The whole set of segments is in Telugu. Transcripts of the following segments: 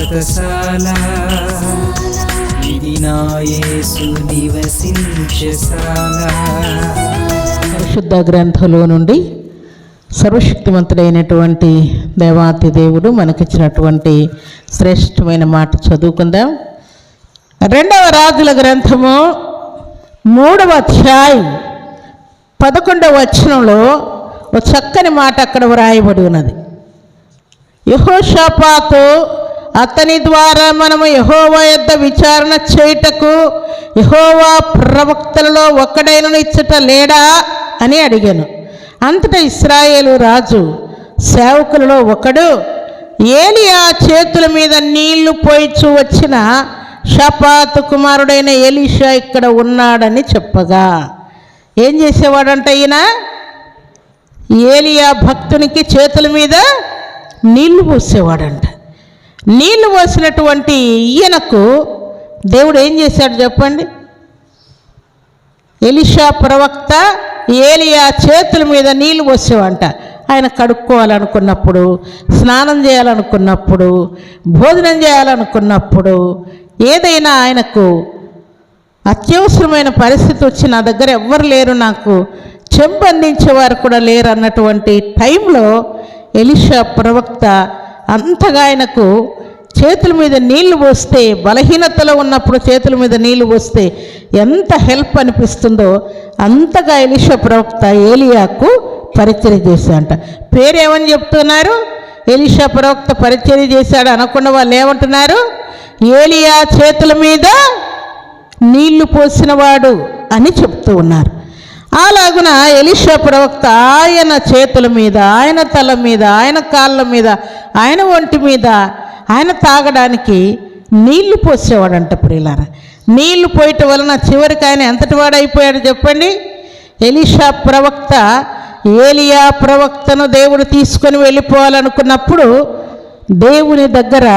వ్రతశాల ఇది నా యేసు నివసించశాల. పరిశుద్ధ గ్రంథంలో నుండి సర్వశక్తివంతుడైనటువంటి దేవాతి దేవుడు మనకిచ్చినటువంటి శ్రేష్టమైన మాట చదువుకుందాం. 2వ రాజుల గ్రంథము 3వ అధ్యాయం 11వ వచనంలో ఒక చక్కని మాట అక్కడ వ్రాయబడి ఉన్నది. యెహోషాపాతు అతని ద్వారా మనము యెహోవా యొద్ద విచారణ చేయుటకు యెహోవా ప్రవక్తలలో ఒక్కడైనను ఇచ్చట లేడా అని అడిగాను. అంతటా ఇశ్రాయేలు రాజు సేవకులలో ఒకడు ఏలియా చేతుల మీద నీళ్లు పోయిచూ వచ్చిన షాపాతు కుమారుడైన ఎలీషా ఇక్కడ ఉన్నాడని చెప్పగా, ఏం చేసేవాడంట ఈయన? ఏలియా భక్తునికి చేతుల మీద నీళ్లు పోసేవాడంట. నీళ్లు పోసినటువంటి ఈయనకు దేవుడు ఏం చేశాడు చెప్పండి? ఎలీషా ప్రవక్త ఏలియా చేతుల మీద నీళ్లు పోసేవంట. ఆయన కడుక్కోవాలనుకున్నప్పుడు, స్నానం చేయాలనుకున్నప్పుడు, భోజనం చేయాలనుకున్నప్పుడు, ఏదైనా ఆయనకు అత్యవసరమైన పరిస్థితి వచ్చి నా దగ్గర ఎవ్వరు లేరు, నాకు చెంబు అందించేవారు కూడా లేరు అన్నటువంటి టైంలో ఎలీషా ప్రవక్త అంతగా ఆయనకు చేతుల మీద నీళ్లు పోస్తే, బలహీనతలో ఉన్నప్పుడు చేతుల మీద నీళ్లు పోస్తే ఎంత హెల్ప్ అనిపిస్తుందో అంతగా ఎలీషా ప్రవక్త ఏలియాకు పరిచర్య చేశాడంట. పేరేమని చెప్తున్నారు? ఎలీషా ప్రవక్త పరిచర్య చేశాడు అనకుండా వాళ్ళు ఏమంటున్నారు? ఏలియా చేతుల మీద నీళ్లు పోసినవాడు అని చెప్తూ ఉన్నారు. అలాగున ఎలీషా ప్రవక్త ఆయన చేతుల మీద, ఆయన తల మీద, ఆయన కాళ్ళ మీద, ఆయన ఒంటి మీద ఆయన తాగడానికి నీళ్లు పోసేవాడంట. ప్రియులారా, నీళ్లు పోయటం వలన చివరికి ఆయన ఎంతటి వాడైపోయాడు చెప్పండి? ఎలీషా ప్రవక్త ఏలియా ప్రవక్తను దేవుడు తీసుకొని వెళ్ళిపోవాలనుకున్నప్పుడు దేవుని దగ్గర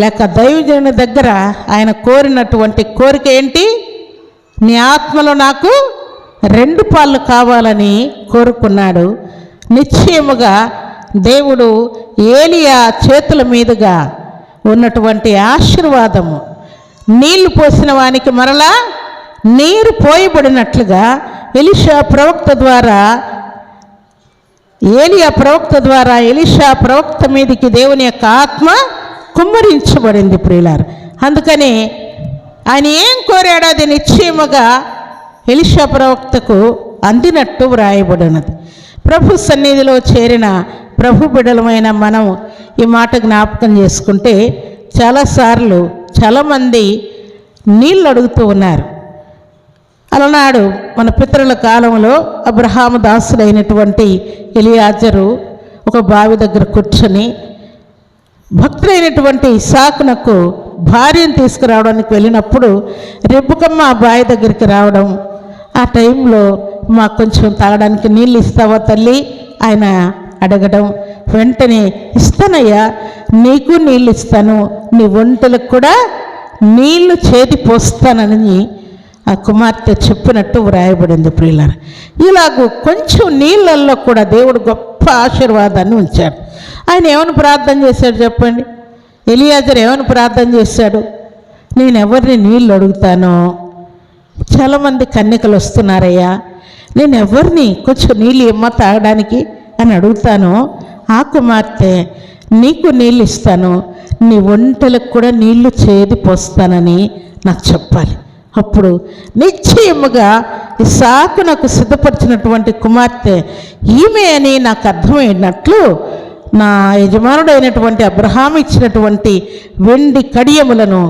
లేక దైవజనుని దగ్గర ఆయన కోరినటువంటి కోరిక ఏంటి? నీ ఆత్మలో నాకు 2 పాళ్ళు కావాలని కోరుకున్నాడు. నిశ్చయముగా దేవుడు ఏలియా చేతుల మీదుగా ఉన్నటువంటి ఆశీర్వాదము, నీళ్లు పోసిన వానికి మరలా నీరు పోయబడినట్లుగా ఎలీషా ప్రవక్త ద్వారా, ఏలియా ప్రవక్త ద్వారా ఎలీషా ప్రవక్త మీదకి దేవుని యొక్క ఆత్మ కుమ్మరించబడింది. ప్రియులారు, అందుకని ఆయన ఏం కోరాడో అది నిశ్చయముగా ఎలీషా ప్రవక్తకు అందినట్టు వ్రాయబడినది. ప్రభు సన్నిధిలో చేరిన ప్రభు బిడ్డలమైన మనం ఈ మాట జ్ఞాపకం చేసుకుంటే, చాలాసార్లు చాలామంది నీళ్ళు అడుగుతూ ఉన్నారు. అలనాడు మన పితరుల కాలంలో అబ్రహాము దాసుడైనటువంటి ఎలియాజరు ఒక బావి దగ్గర కూర్చొని భక్తుడైనటువంటి ఇస్సాకునకు భార్యను తీసుకురావడానికి వెళ్ళినప్పుడు రెబ్బకమ్మ ఆ బావి దగ్గరికి రావడం, ఆ టైంలో మాకు కొంచెం తాగడానికి నీళ్ళు ఇస్తావా తల్లి ఆయన అడగడం, వెంటనే ఇస్తానయ్యా, నీకు నీళ్ళు ఇస్తాను, నీ ఒంటలకు కూడా నీళ్లు చేతి పోస్తానని ఆ కుమార్తె చెప్పినట్టు వ్రాయబడింది. ప్రియులారా, ఇలాగూ కొంచెం నీళ్ళల్లో కూడా దేవుడు గొప్ప ఆశీర్వాదాన్ని ఉంచాడు. ఆయన ఏమని ప్రార్థన చేశాడు చెప్పండి? ఎలియాజరు ఏమని ప్రార్థన చేశాడు? నేను ఎవరిని నీళ్ళు అడుగుతానో, చాలామంది కన్యకలు వస్తున్నారయ్యా, నేను ఎవరిని కొంచెం నీళ్ళు ఇమ్మ తాగడానికి అని అడుగుతాను, ఆ కుమార్తె నీకు నీళ్ళు ఇస్తాను, నీ ఒంటలకు కూడా నీళ్లు చేది పోస్తానని నాకు చెప్పాలి. అప్పుడు నిశ్చయముగా ఇస్సాకునకు సిద్ధపరిచినటువంటి కుమార్తె ఈమె అని నాకు అర్థమైనట్లు నా యజమానుడైనటువంటి అబ్రహాము ఇచ్చినటువంటి వెండి కడియములను,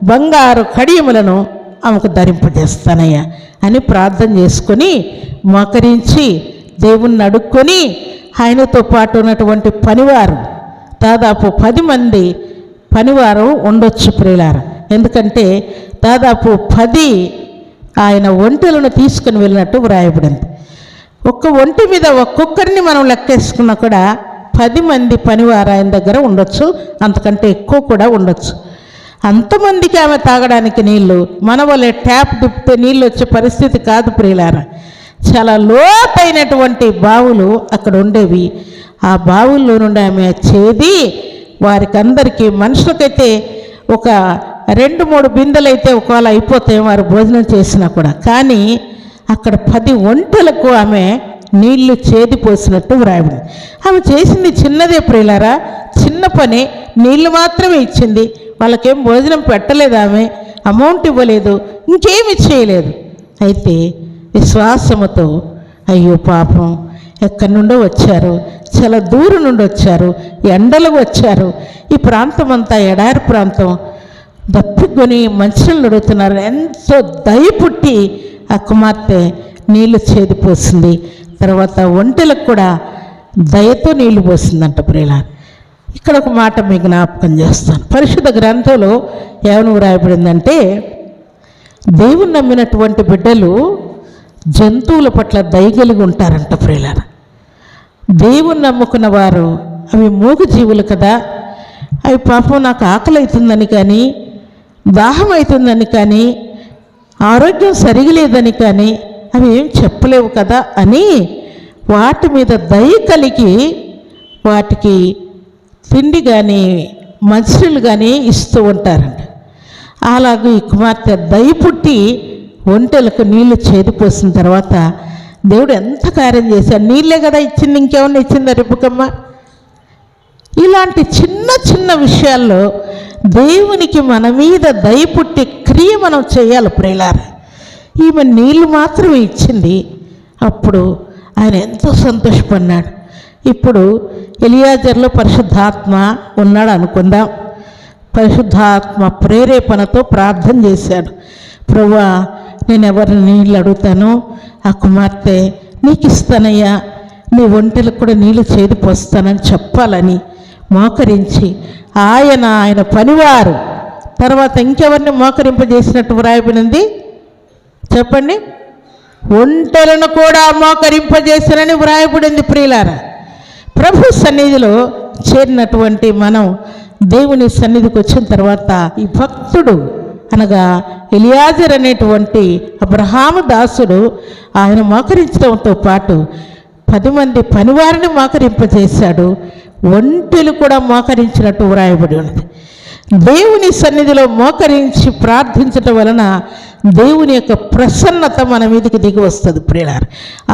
బంగారు కడియములను ఆమెకు ధరింపజేస్తానయ్యా అని ప్రార్థన చేసుకొని మోకరించి దేవుణ్ణి అడుక్కొని, ఆయనతో పాటు ఉన్నటువంటి పనివారు దాదాపు 10 మంది పనివారు ఉండొచ్చు ప్రియులారా. ఎందుకంటే దాదాపు 10 ఆయన ఒంటెలను తీసుకుని వెళ్ళినట్టు వ్రాయబడింది. ఒక్క ఒంటి మీద ఒక్కొక్కరిని మనం లెక్కేసుకున్నా కూడా 10 మంది పనివారు ఆయన దగ్గర ఉండొచ్చు, అంతకంటే ఎక్కువ కూడా ఉండొచ్చు. అంతమందికి ఆమె తాగడానికి నీళ్లు మన వల్లే ట్యాప్ తిప్పితే నీళ్ళు వచ్చే పరిస్థితి కాదు ప్రియులారా. చాలా లోతైనటువంటి బావులు అక్కడ ఉండేవి. ఆ బావుల్లో నుండి ఆమె చేది వారికి అందరికీ మనుషులకైతే ఒక 2-3 బిందెలు అయితే ఒకవేళ అయిపోతాయి వారు భోజనం చేసినా కూడా. కానీ అక్కడ 10 ఒంటెలకు ఆమె నీళ్లు చేదిపోసినట్టు వ్రాయబడింది. ఆమె చేసింది చిన్నదే ప్రియులారా, చిన్న పని. నీళ్లు మాత్రమే ఇచ్చింది. వాళ్ళకేం భోజనం పెట్టలేదు, ఆమె అమౌంట్ ఇవ్వలేదు, ఇంకేమి చేయలేదు. అయితే విశ్వాసముతో అయ్యో పాపం ఎక్కడి నుండో వచ్చారు, చాలా దూరం నుండి వచ్చారు, ఎండలు వచ్చారు, ఈ ప్రాంతం అంతా ఎడారి ప్రాంతం, దప్పికొని మంచినీళ్ళు అడుగుతున్నారు. ఎంతో దయ పుట్టి ఆ కుమార్తె నీళ్లు చేదిపోసింది. తర్వాత ఒంటెలకు కూడా దయతో నీళ్లు పోసిందంట ప్రియులారా. ఇక్కడ ఒక మాట మీకు జ్ఞాపకం చేస్తాను. పరిశుద్ధ గ్రంథంలో ఏమని వ్రాయబడిందంటే, దేవుని నమ్మినటువంటి బిడ్డలు జంతువుల పట్ల దయగలిగి ఉంటారంట ప్రియులారా. దేవుని నమ్ముకున్న వారు, అవి మూగ జీవులు కదా, అవి పాపం నాకు ఆకలి అవుతుందని కానీ, దాహం అవుతుందని కానీ, ఆరోగ్యం సరిగలేదని కానీ అవి ఏం చెప్పలేవు కదా అని వాటి మీద దయ కలిగి వాటికి తిండి కానీ మంచినీళ్ళు కానీ ఇస్తూ ఉంటారంట. అలాగే ఈ కుమార్తె దయ పుట్టి ఒంటెలకు నీళ్లు చేదిపోసిన తర్వాత దేవుడు ఎంత కార్యం చేశాడు. నీళ్ళే కదా ఇచ్చింది, ఇంకేమన్నా ఇచ్చిందా రెబ్బకమ్మ? ఇలాంటి చిన్న చిన్న విషయాల్లో దేవునికి మన మీద దయ పుట్టి క్రియ మనం చేయాలి ప్రియులారా. ఈమె నీళ్ళు మాత్రమే ఇచ్చింది. అప్పుడు ఆయన ఎంతో సంతోషపడినాడు. ఇప్పుడు ఎలియాజర్లో పరిశుద్ధాత్మ ఉన్నాడు అనుకుందాం. పరిశుద్ధాత్మ ప్రేరేపణతో ప్రార్థన చేశాడు. ప్రభువా, నేను ఎవరిని నీళ్ళు అడుగుతానో ఆ కుమార్తె నీకు ఇస్తానయ్యా, నీ ఒంటెలకు కూడా నీళ్ళు చేదిపోస్తానని చెప్పాలని మోకరించి ఆయన పనివారు తర్వాత ఇంకెవరిని మోకరింపజేసినట్టు వ్రాయబడింది చెప్పండి? ఒంటెలను కూడా మోకరింపజేసినని వ్రాయబడింది ప్రియులారా. ప్రభు సన్నిధిలో చేరినటువంటి మనం దేవుని సన్నిధికి వచ్చిన తర్వాత ఈ భక్తుడు అనగా ఎలియాజర్ అనేటువంటి అబ్రహాము దాసుడు ఆయన మోకరించడంతో పాటు 10 మంది పనివారిని మోకరింపజేశాడు. ఒంటెలు కూడా మోకరించినట్టు వ్రాయబడి ఉన్నది. దేవుని సన్నిధిలో మోకరించి ప్రార్థించటం వలన దేవుని యొక్క ప్రసన్నత మన మీదకి దిగి వస్తుంది ప్రియులారా.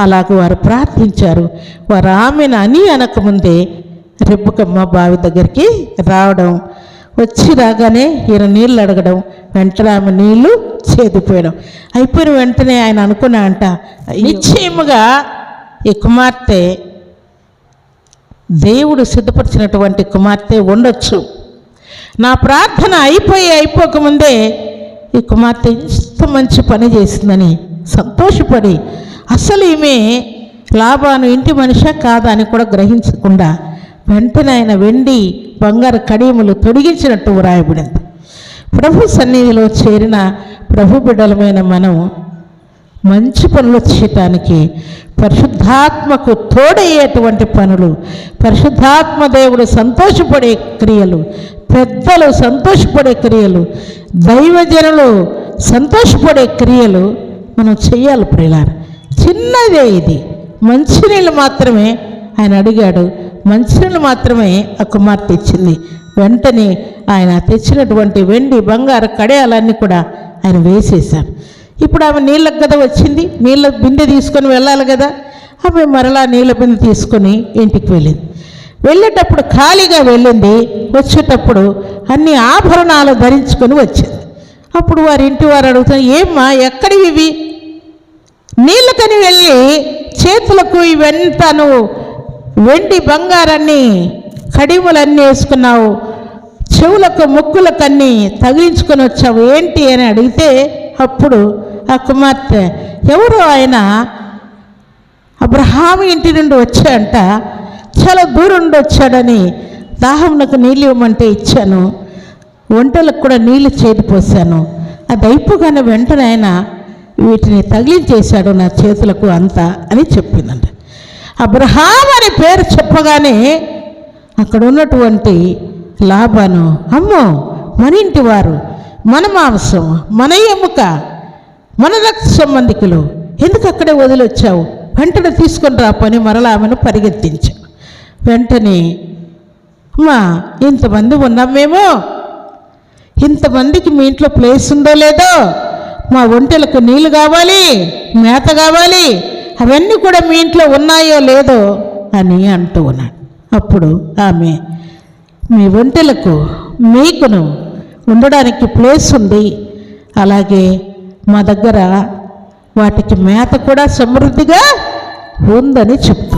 అలాగే వారు ప్రార్థించారు. వారు ఆమెను అని అనకముందే రెబ్బకమ్మ బావి దగ్గరికి రావడం, వచ్చి రాగానే ఈయన నీళ్ళు అడగడం, వెంటనే ఆమె నీళ్లు చేదిపోయడం అయిపోయిన వెంటనే ఆయన అనుకున్నా అంట, నిశ్చయముగా ఈ కుమార్తె దేవుడు సిద్ధపరిచినటువంటి కుమార్తె ఉండొచ్చు. నా ప్రార్థన అయిపోకముందే ఈ కుమార్తె ఇంత మంచి పని చేసిందని సంతోషపడి, అసలు ఈమె లాభాను ఇంటి మనిషా కాదా అని కూడా గ్రహించకుండా వెంటనే ఆయన వెండి బంగారు కడియములు తొడిగించినట్టు వ్రాయబడింది. ప్రభు సన్నిధిలో చేరిన ప్రభు బిడ్డలమైన మనం మంచి పనులు చేయటానికి పరిశుద్ధాత్మకు తోడయ్యేటువంటి పనులు, పరిశుద్ధాత్మ దేవుడు సంతోషపడే క్రియలు, పెద్దలు సంతోషపడే క్రియలు, దైవజనులు సంతోషపడే క్రియలు మనం చెయ్యాలి ప్రియులారా. చిన్నదే ఇది, మంచినీళ్ళు మాత్రమే ఆయన అడిగాడు, మంచినీళ్ళు మాత్రమే ఆ కుమార్తె ఇచ్చింది. వెంటనే ఆయన తెచ్చినటువంటి వెండి బంగారు కడయాలన్నీ కూడా ఆయన వేసేశారు. ఇప్పుడు ఆమె నీళ్ళకు కదా వచ్చింది, నీళ్ళ బిందె తీసుకొని వెళ్ళాలి కదా. ఆమె మరలా నీళ్ళ బిందె తీసుకొని ఇంటికి వెళ్ళింది. వెళ్ళేటప్పుడు ఖాళీగా వెళ్ళింది, వచ్చేటప్పుడు అన్ని ఆభరణాలు ధరించుకొని వచ్చింది. అప్పుడు వారి ఇంటి వారు అడుగుతారు, ఏమ్మా ఎక్కడివి ఇవి? నీళ్ళకని వెళ్ళి చేతులకు ఇవంతా నువ్వు వెండి బంగారాన్ని కడిములన్నీ వేసుకున్నావు, చెవులకు ముక్కులకన్నీ తగిలించుకొని వచ్చావు ఏంటి అని అడిగితే, అప్పుడు ఆ కుమార్తె ఎవరో ఆయన అబ్రహాము ఇంటి నుండి వచ్చాడంట, చాలా దూరం నుండి వచ్చాడని దాహంకు నీళ్ళు ఇవ్వమంటే ఇచ్చాను, ఒంటలకు కూడా నీళ్లు చేదిపోసాను, అది అయిపోగానే వెంటనే ఆయన వీటిని తగిలించేశాడు నా చేతులకు అంతా అని చెప్పిందంట. అబ్రహాం అనే పేరు చెప్పగానే అక్కడ ఉన్నటువంటి లాబాను, అమ్మో మన ఇంటి వారు, మన మాంసం, మన ఎముక, మన రక్త సంబంధికులు, ఎందుకు అక్కడే వదిలొచ్చావు, వెంటనే తీసుకొని రా పని మరలా ఆమెను పరిగెత్తించావు. వెంటనే అమ్మా ఇంతమంది ఉన్నాం మేము, ఇంతమందికి మీ ఇంట్లో ప్లేస్ ఉందో లేదో, మా ఒంటెలకు నీళ్ళు కావాలి, మేత కావాలి, అవన్నీ కూడా మీ ఇంట్లో ఉన్నాయో లేదో అని అంటూ ఉన్నాడు. అప్పుడు ఆమె, మీ ఒంటెలకు మీకును ఉండడానికి ప్లేస్ ఉంది, అలాగే మా దగ్గర వాటికి మేత కూడా సమృద్ధిగా ఉందని చెప్తూ